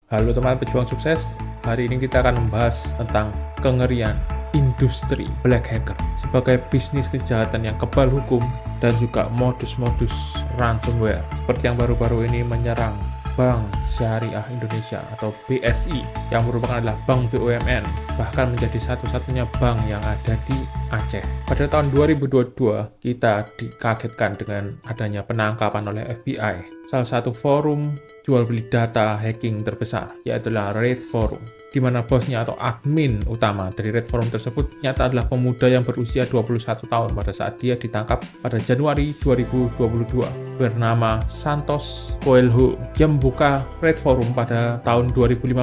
Halo teman pejuang sukses, hari ini kita akan membahas tentang kengerian industri black hacker sebagai bisnis kejahatan yang kebal hukum dan juga modus-modus ransomware seperti yang baru-baru ini menyerang Bank Syariah Indonesia atau BSI yang merupakan adalah bank BUMN, bahkan menjadi satu-satunya bank yang ada di Aceh. Pada tahun 2022 kita dikagetkan dengan adanya penangkapan oleh FBI salah satu forum jual beli data hacking terbesar, yaitu Red Forum, di mana bosnya atau admin utama dari Red Forum tersebut nyata adalah pemuda yang berusia 21 tahun pada saat dia ditangkap pada Januari 2022 bernama Santos Coelho. Dia membuka Red Forum pada tahun 2015.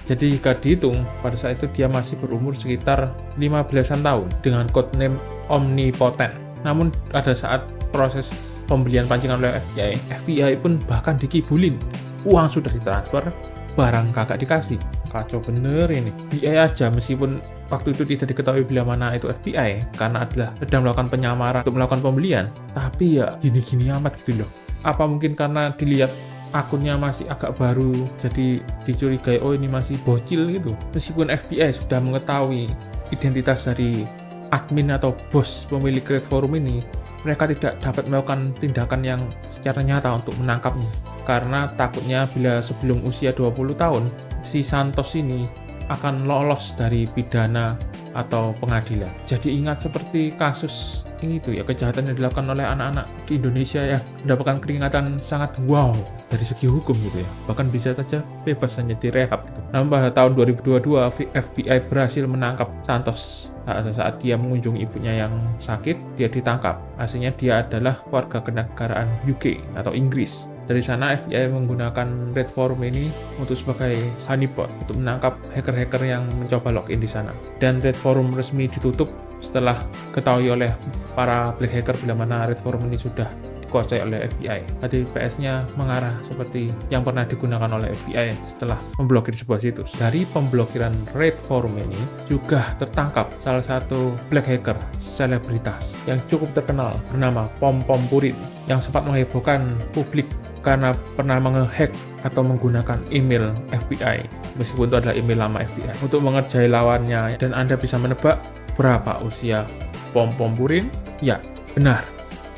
Jadi jika dihitung pada saat itu dia masih berumur sekitar 15-an tahun dengan codename Omnipotent. Namun pada saat proses pembelian pancingan oleh FBI pun bahkan dikibulin. Uang sudah ditransfer, barang kagak dikasih. Kacau bener ini. FBI aja meskipun waktu itu tidak diketahui bila mana itu FBI karena adalah sedang melakukan penyamaran untuk melakukan pembelian. Tapi ya gini-gini amat gitu loh. Apa mungkin karena dilihat akunnya masih agak baru jadi dicurigai oh ini masih bocil gitu. Meskipun FBI sudah mengetahui identitas dari admin atau bos pemilik Red Forum ini, mereka tidak dapat melakukan tindakan yang secara nyata untuk menangkapnya. Karena takutnya bila sebelum usia 20 tahun, si Santos ini akan lolos dari pidana atau pengadilan. Jadi ingat seperti kasus itu ya, kejahatan yang dilakukan oleh anak-anak di Indonesia yang mendapatkan keringatan sangat wow dari segi hukum gitu ya. Bahkan bisa saja bebas hanya direhab gitu. Namun pada tahun 2022 FBI berhasil menangkap Santos saat dia mengunjungi ibunya yang sakit. Dia ditangkap. Hasilnya dia adalah warga kenegaraan UK atau Inggris. Dari sana FBI menggunakan Red Forum ini untuk sebagai honeypot untuk menangkap hacker-hacker yang mencoba login di sana. Dan Red Forum resmi ditutup setelah ketahui oleh para black hacker bila mana Red Forum ini sudah dikuasai oleh FBI. Tadi PS-nya mengarah seperti yang pernah digunakan oleh FBI setelah memblokir sebuah situs. Dari pemblokiran Red Forum ini juga tertangkap salah satu black hacker selebritas yang cukup terkenal bernama Pom Pom Purin yang sempat menghebohkan publik karena pernah menghack atau menggunakan email FBI, meskipun itu adalah email lama FBI, untuk mengerjai lawannya. Dan Anda bisa menebak berapa usia Pom Pom Purin? Ya, benar,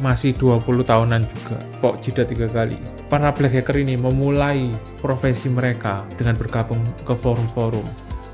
masih 20 tahunan juga. Pok jeda 3 kali. Para black hacker ini memulai profesi mereka dengan bergabung ke forum-forum,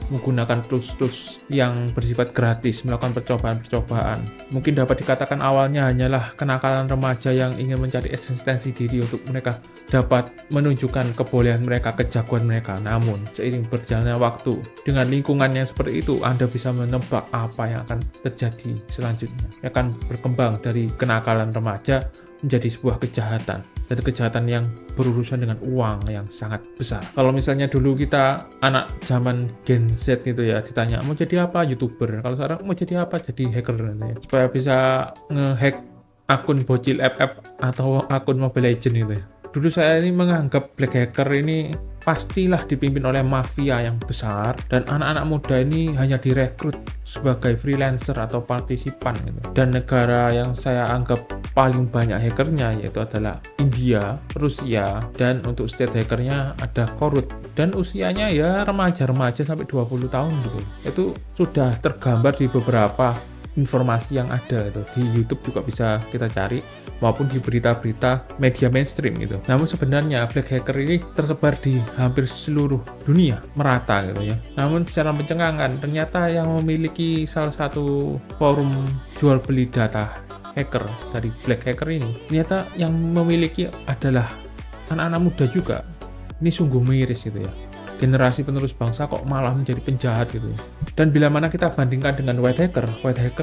menggunakan tools-tools yang bersifat gratis, melakukan percobaan-percobaan. Mungkin dapat dikatakan awalnya hanyalah kenakalan remaja yang ingin mencari eksistensi diri untuk mereka dapat menunjukkan kebolehan mereka, kejagoan mereka. Namun, seiring berjalannya waktu, dengan lingkungan yang seperti itu, Anda bisa menebak apa yang akan terjadi selanjutnya. Akan berkembang dari kenakalan remaja menjadi sebuah kejahatan. Dan kejahatan yang berurusan dengan uang yang sangat besar. Kalau misalnya dulu kita anak zaman Gen Z itu ya ditanya mau jadi apa, YouTuber. Kalau sekarang mau jadi apa, jadi hacker ya. Supaya bisa ngehack akun bocil app atau akun Mobile Legends itu ya. Dulu saya ini menganggap black hacker ini pastilah dipimpin oleh mafia yang besar dan anak-anak muda ini hanya direkrut sebagai freelancer atau partisipan gitu. Dan negara yang saya anggap paling banyak hackernya yaitu adalah India, Rusia, dan untuk state hackernya ada Korut. Dan usianya ya remaja-remaja sampai 20 tahun gitu. Itu sudah tergambar di beberapa informasi yang ada itu di YouTube juga bisa kita cari maupun di berita-berita media mainstream gitu. Namun sebenarnya black hacker ini tersebar di hampir seluruh dunia merata gitu ya. Namun secara pencengangan ternyata yang memiliki salah satu forum jual beli data hacker dari black hacker ini ternyata yang memiliki adalah anak-anak muda juga. Ini sungguh miris gitu ya. Generasi penerus bangsa kok malah menjadi penjahat gitu. Dan bila mana kita bandingkan dengan white hacker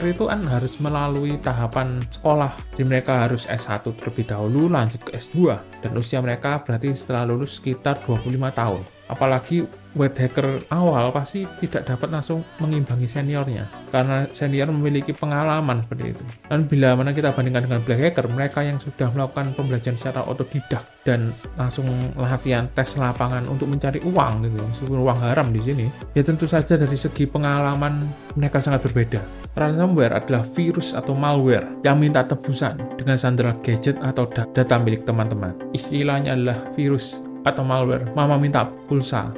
itu kan harus melalui tahapan sekolah. Jadi mereka harus S1 terlebih dahulu, lanjut ke S2. Dan usia mereka berarti setelah lulus sekitar 25 tahun. Apalagi white hacker awal pasti tidak dapat langsung mengimbangi seniornya. Karena senior memiliki pengalaman seperti itu. Dan bila mana kita bandingkan dengan black hacker, mereka yang sudah melakukan pembelajaran secara otodidak dan langsung latihan tes lapangan untuk mencari uang gitu, meskipun uang haram di sini, ya tentu saja dari segi pengalaman mereka sangat berbeda. Ransomware adalah virus atau malware yang minta tebusan dengan sandera gadget atau data milik teman-teman. Istilahnya adalah virus atau malware, mama minta pulsa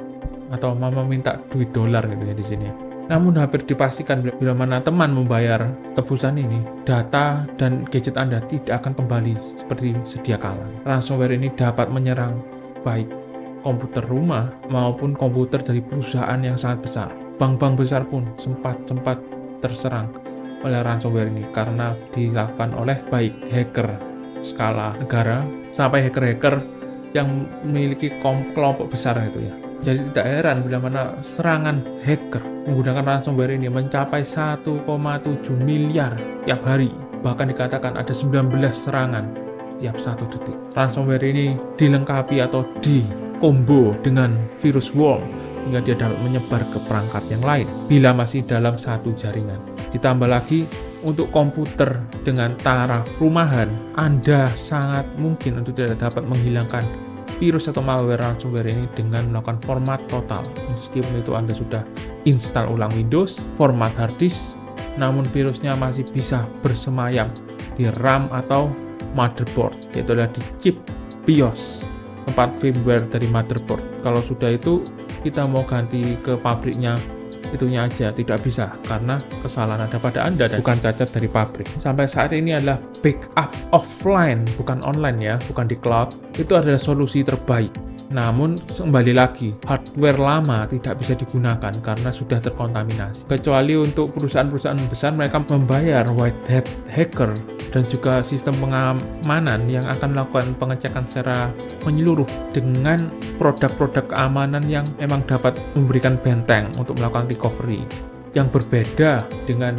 atau mama minta duit dolar gitu ya di sini. Namun hampir dipastikan bila mana teman membayar tebusan ini, data dan gadget Anda tidak akan kembali seperti sedia kala. Ransomware ini dapat menyerang baik komputer rumah maupun komputer dari perusahaan yang sangat besar. Bank-bank besar pun sempat terserang oleh ransomware ini karena dilakukan oleh baik hacker skala negara sampai hacker-hacker yang memiliki kelompok besar gitu ya. Jadi tidak heran bila mana serangan hacker menggunakan ransomware ini mencapai 1,7 miliar tiap hari. Bahkan dikatakan ada 19 serangan tiap 1 detik. Ransomware ini dilengkapi atau dikombo dengan virus worm hingga dia dapat menyebar ke perangkat yang lain bila masih dalam satu jaringan. Ditambah lagi untuk komputer dengan taraf rumahan, Anda sangat mungkin untuk tidak dapat menghilangkan virus atau malware ransomware ini dengan melakukan format total. Meskipun itu Anda sudah install ulang Windows, format hard disk, namun virusnya masih bisa bersemayam di RAM atau motherboard, yaitu adalah di chip BIOS, tempat firmware dari motherboard. Kalau sudah itu, kita mau ganti ke pabriknya, itunya aja tidak bisa karena kesalahan ada pada Anda dan bukan cacat dari pabrik. Sampai saat ini adalah backup offline, bukan online ya, bukan di cloud. Itu adalah solusi terbaik. Namun kembali lagi, hardware lama tidak bisa digunakan karena sudah terkontaminasi. Kecuali untuk perusahaan-perusahaan besar, mereka membayar white hat hacker dan juga sistem pengamanan yang akan melakukan pengecekan secara menyeluruh dengan produk-produk keamanan yang memang dapat memberikan benteng untuk melakukan recovery yang berbeda dengan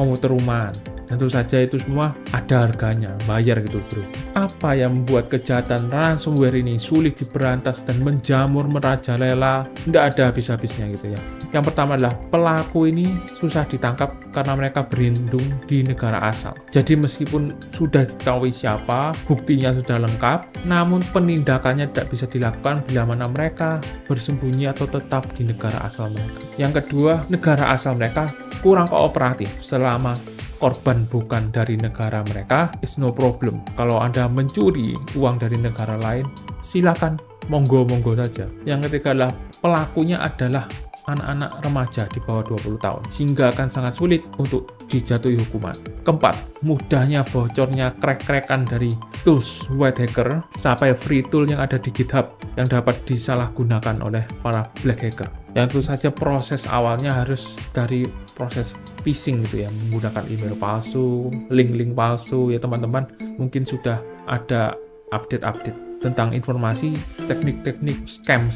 komputer rumahan. Tentu saja itu semua ada harganya, bayar gitu bro. Apa yang membuat kejahatan ransomware ini sulit diberantas dan menjamur merajalela, tidak ada habis-habisnya gitu ya. Yang pertama adalah pelaku ini susah ditangkap karena mereka berlindung di negara asal. Jadi meskipun sudah diketahui siapa, buktinya sudah lengkap, namun penindakannya tidak bisa dilakukan bila mana mereka bersembunyi atau tetap di negara asal mereka. Yang kedua, negara asal mereka kurang kooperatif. Selama korban bukan dari negara mereka, it's no problem. Kalau Anda mencuri uang dari negara lain, silakan, monggo-monggo saja. Yang ketiga adalah pelakunya adalah anak-anak remaja di bawah 20 tahun, sehingga akan sangat sulit untuk dijatuhi hukuman. Keempat, mudahnya bocornya crack-crackan dari tools white hacker sampai free tool yang ada di GitHub yang dapat disalahgunakan oleh para black hacker. Yang tentu saja proses awalnya harus dari proses phishing gitu ya, menggunakan email palsu, link-link palsu ya teman-teman. Mungkin sudah ada update-update tentang informasi teknik-teknik scam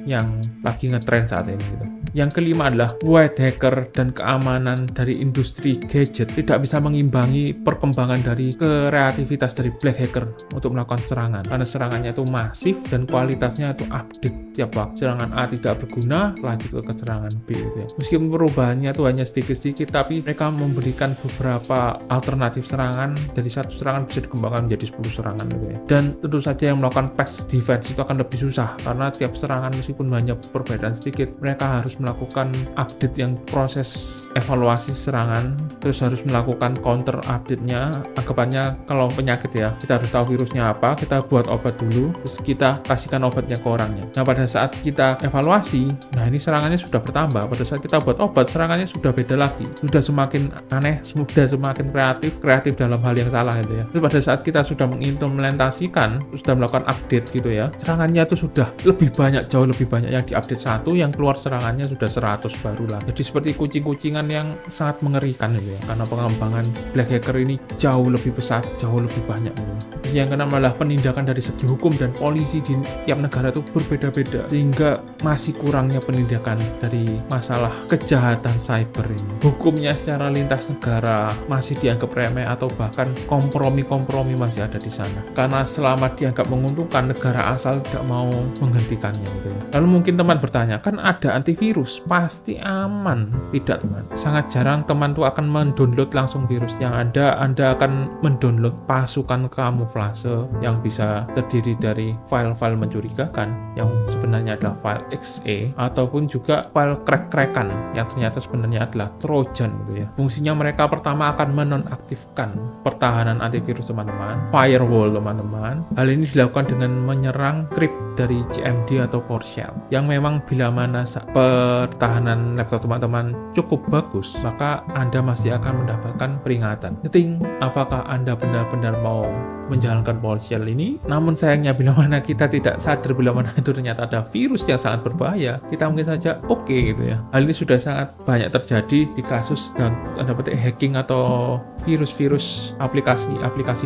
yang lagi ngetrend saat ini gitu. Yang kelima adalah white hacker dan keamanan dari industri gadget tidak bisa mengimbangi perkembangan dari kreativitas dari black hacker untuk melakukan serangan, karena serangannya itu masif dan kualitasnya itu update tiap waktu. Serangan A tidak berguna, lanjut ke serangan B gitu ya. Meskipun perubahannya itu hanya sedikit-sedikit, tapi mereka memberikan beberapa alternatif serangan. Dari satu serangan bisa dikembangkan menjadi 10 serangan gitu ya. Dan tentu saja yang melakukan patch defense itu akan lebih susah karena tiap serangan meskipun banyak perbedaan sedikit, mereka harus melakukan update yang proses evaluasi serangan, terus harus melakukan counter update-nya. Anggapannya kalau penyakit ya, kita harus tahu virusnya apa, kita buat obat dulu, terus kita kasihkan obatnya ke orangnya. Nah pada saat kita evaluasi, nah ini serangannya sudah bertambah. Pada saat kita buat obat, serangannya sudah beda lagi, sudah semakin aneh, sudah semakin kreatif dalam hal yang salah gitu ya. Terus pada saat kita sudah mengimplementasikan, sudah melakukan update gitu ya, serangannya itu sudah lebih banyak, jauh lebih banyak. Yang diupdate satu, yang keluar serangannya sudah 100 baru lah. Jadi seperti kucing-kucingan yang sangat mengerikan gitu ya, karena pengembangan black hacker ini jauh lebih besar, jauh lebih banyak gitu. Yang keenam adalah penindakan dari segi hukum dan polisi di tiap negara itu berbeda-beda, sehingga masih kurangnya penindakan dari masalah kejahatan cyber ini. Hukumnya secara lintas negara masih dianggap remeh atau bahkan kompromi-kompromi masih ada di sana, karena selama dianggap menguntungkan, negara asal tidak mau menghentikannya gitu ya. Lalu mungkin teman bertanya, kan ada antivirus virus pasti aman. Tidak teman, sangat jarang teman tuh akan mendownload langsung virus. Yang ada Anda akan mendownload pasukan kamuflase yang bisa terdiri dari file-file mencurigakan yang sebenarnya adalah file exe, ataupun juga file crack-crackan yang ternyata sebenarnya adalah trojan gitu ya. Fungsinya mereka pertama akan menonaktifkan pertahanan antivirus teman-teman, firewall teman-teman. Hal ini dilakukan dengan menyerang crypt dari CMD atau PowerShell yang memang bila mana pertahanan laptop teman-teman cukup bagus, maka Anda masih akan mendapatkan peringatan. Ngeting, apakah Anda benar-benar mau menjalankan PowerShell ini? Namun sayangnya bila mana kita tidak sadar bila mana itu ternyata ada virus yang sangat berbahaya, kita mungkin saja oke gitu ya. Hal ini sudah sangat banyak terjadi di kasus dan tanda petik hacking atau virus-virus aplikasi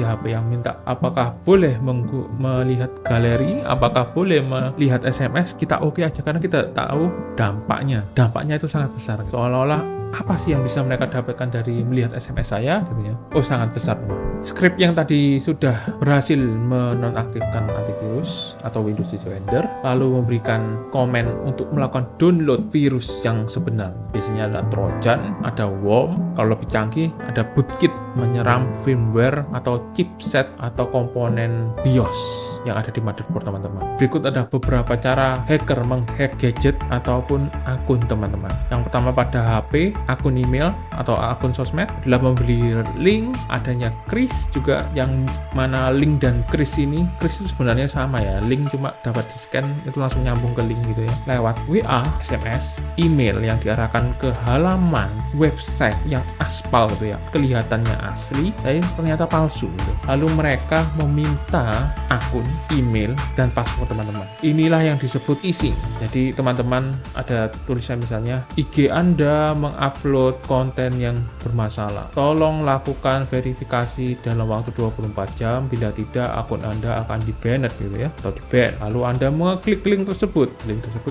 HP yang minta apakah boleh melihat galeri, apakah boleh melihat SMS, kita oke aja karena kita tahu dampaknya itu sangat besar. Seolah-olah apa sih yang bisa mereka dapatkan dari melihat SMS saya gitu ya. Oh, sangat besar. Script yang tadi sudah berhasil menonaktifkan antivirus atau Windows Defender, lalu memberikan komen untuk melakukan download virus yang sebenar. Biasanya ada trojan, ada worm, kalau lebih canggih ada bootkit menyerang firmware atau chipset atau komponen BIOS yang ada di motherboard teman-teman. Berikut ada beberapa cara hacker menghack gadget ataupun akun teman-teman. Yang pertama pada HP, akun email atau akun sosmed adalah membeli link, adanya kris juga, yang mana link dan kris ini, kris itu sebenarnya sama ya, link cuma dapat di scan itu langsung nyambung ke link gitu ya, lewat WA, SMS, email yang diarahkan ke halaman website yang aspal gitu ya, kelihatannya asli tapi ternyata palsu gitu. Lalu mereka meminta akun, email, dan password teman-teman. Inilah yang disebut phishing. Jadi teman-teman ada tulisan misalnya IG Anda mengupload konten yang bermasalah, tolong lakukan verifikasi dalam waktu 24 jam, bila tidak akun Anda akan di-banned gitu ya, atau di-ban. Lalu Anda mengklik link tersebut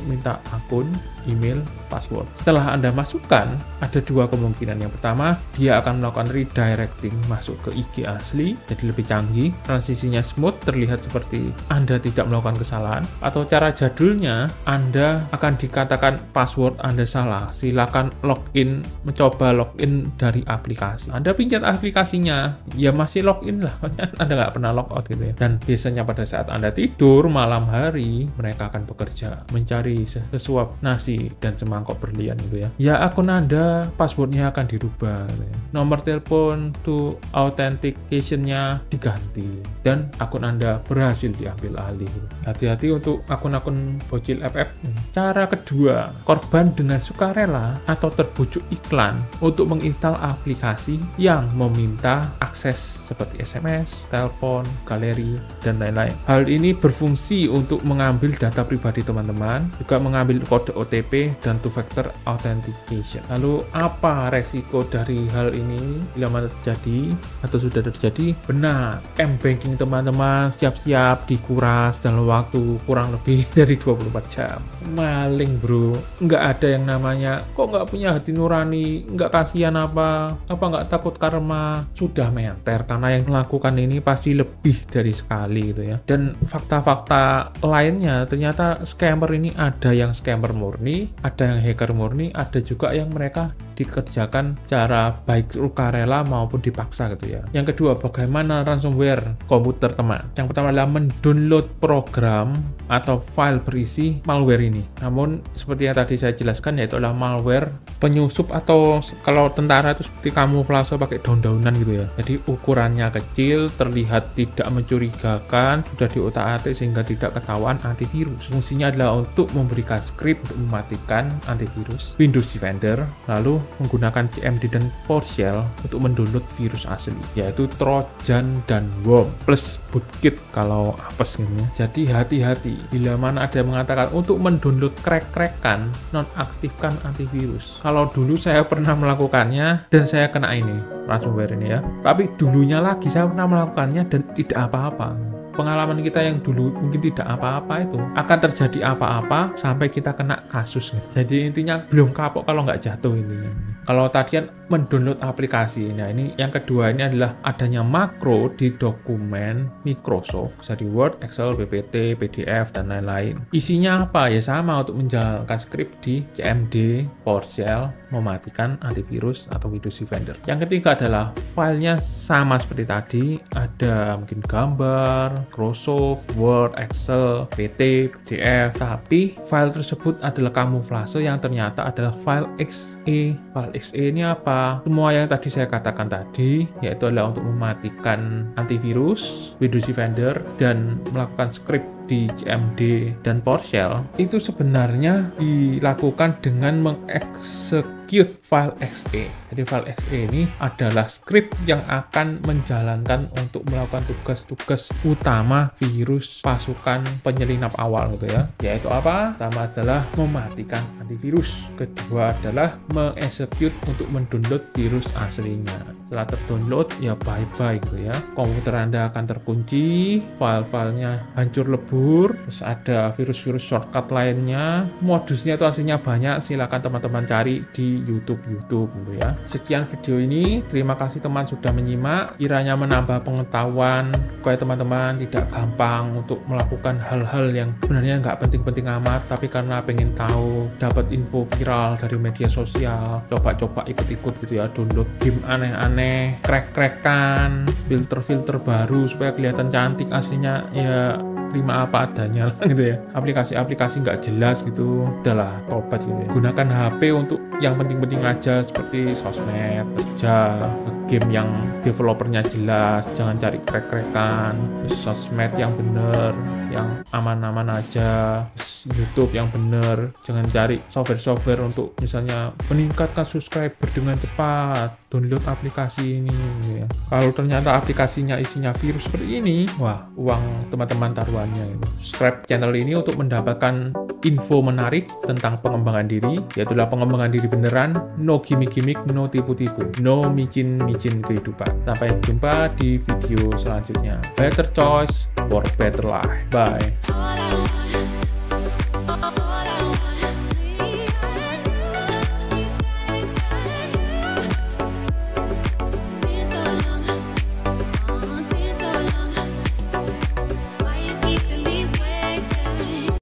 minta akun, email, password. Setelah Anda masukkan, ada dua kemungkinan. Yang pertama, dia akan melakukan redirecting masuk ke IG asli, jadi lebih canggih, transisinya smooth, terlihat seperti Anda tidak melakukan kesalahan. Atau cara jadulnya, Anda akan dikatakan password Anda salah, silakan login, mencoba login dari aplikasi. Anda pencet aplikasinya, ya masih login lah, Anda nggak pernah logout gitu ya. Dan biasanya pada saat Anda tidur malam hari, mereka akan bekerja mencari sesuap nasi dan semangkok berlian gitu ya. Ya akun Anda, passwordnya akan dirubah gitu ya. Nomor telepon to authentication-nya diganti dan akun Anda berhasil diambil alih gitu. Hati-hati untuk akun-akun bocil FF. Cara kedua, korban dengan sukarela atau terbujuk iklan untuk menginstal aplikasi yang meminta akses seperti SMS, telepon, galeri, dan lain-lain. Hal ini berfungsi untuk mengambil data pribadi teman-teman, juga mengambil kode OTP dan two-factor authentication. Lalu apa resiko dari hal ini bila mana terjadi atau sudah terjadi? Benar, m-banking teman-teman siap-siap dikuras dalam waktu kurang lebih dari 24 jam. Maling bro, nggak ada yang namanya kok nggak punya hati nurani, nggak kasihan apa nggak takut karma. Sudah menter, karena yang melakukan ini pasti lebih dari sekali gitu ya. Dan fakta-fakta lainnya ternyata scammer ini ada yang scammer murni, ada yang hacker murni, ada juga yang mereka dikerjakan cara baik sukarela maupun dipaksa gitu ya. Yang kedua, bagaimana ransomware komputer teman? Yang pertama adalah mendownload program atau file berisi malware ini. Namun seperti yang tadi saya jelaskan, yaitu adalah malware penyusup, atau kalau tentara itu seperti kamuflase pakai daun-daunan gitu ya. Jadi ukurannya kecil, terlihat tidak mencurigakan, sudah diotak-atik sehingga tidak ketahuan antivirus. Fungsinya adalah untuk memberikan script untuk mematikan antivirus Windows Defender, lalu menggunakan CMD dan PowerShell untuk mendownload virus asli, yaitu trojan dan worm plus bootkit kalau apes gitu. Jadi hati-hati bila mana ada yang mengatakan untuk mendownload crack-crackan, nonaktifkan antivirus. Kalau dulu saya pernah melakukannya dan saya kena ini ransomware ini ya, tapi dulunya lagi saya pernah melakukannya dan tidak apa-apa. pengalaman kita yang dulu mungkin tidak apa-apa itu akan terjadi apa-apa sampai kita kena kasus. Jadi intinya belum kapok kalau nggak jatuh intinya. Kalau tadi kan mendownload aplikasi, nah ini yang kedua ini adalah adanya makro di dokumen Microsoft, bisa di Word, Excel, PPT, PDF, dan lain-lain. Isinya apa? Ya sama untuk menjalankan skrip di CMD, PowerShell, mematikan antivirus atau Windows Defender. Yang ketiga adalah filenya sama seperti tadi, ada mungkin gambar, Microsoft, Word, Excel, PT, PDF, tapi file tersebut adalah kamuflase yang ternyata adalah file .exe. File .exe ini apa? Semua yang tadi saya katakan tadi, yaitu adalah untuk mematikan antivirus, Windows Defender, dan melakukan skrip di CMD dan PowerShell, itu sebenarnya dilakukan dengan mengeksekut file .exe. Jadi file .exe ini adalah skrip yang akan menjalankan untuk melakukan tugas-tugas utama virus pasukan penyelinap awal gitu ya. Yaitu apa? Pertama adalah mematikan antivirus. Kedua adalah mengeksekut untuk mendownload virus aslinya. Setelah terdownload ya bye-bye gitu ya. Komputer Anda akan terkunci, file-filenya hancur lebur, terus ada virus-virus shortcut lainnya. Modusnya itu aslinya banyak, silakan teman-teman cari di YouTube gitu ya. Sekian video ini, terima kasih teman sudah menyimak. Kiranya menambah pengetahuan supaya teman-teman tidak gampang untuk melakukan hal-hal yang sebenarnya nggak penting-penting amat, tapi karena pengen tahu, dapat info viral dari media sosial, coba-coba ikut-ikut gitu ya, download game aneh-aneh, crack-crackan, filter-filter baru supaya kelihatan cantik, aslinya ya terima apa adanya lah gitu ya. Aplikasi-aplikasi nggak jelas gitu, udahlah tobat gitu ya. Gunakan HP untuk yang penting-penting aja seperti sosmed, kerja, game yang developernya jelas, jangan cari crack-crackan, sosmed yang bener, yang aman-aman aja, YouTube yang bener, jangan cari software-software untuk misalnya meningkatkan subscriber dengan cepat, download aplikasi ini gitu ya. Kalau ternyata aplikasinya isinya virus seperti ini, wah uang teman-teman taruhannya itu. Subscribe channel ini untuk mendapatkan info menarik tentang pengembangan diri, yaitu pengembangan diri beneran, no gimmick-gimmick, no tipu-tipu, no micin-micin kehidupan. Sampai jumpa di video selanjutnya. Better choice for better life. Bye.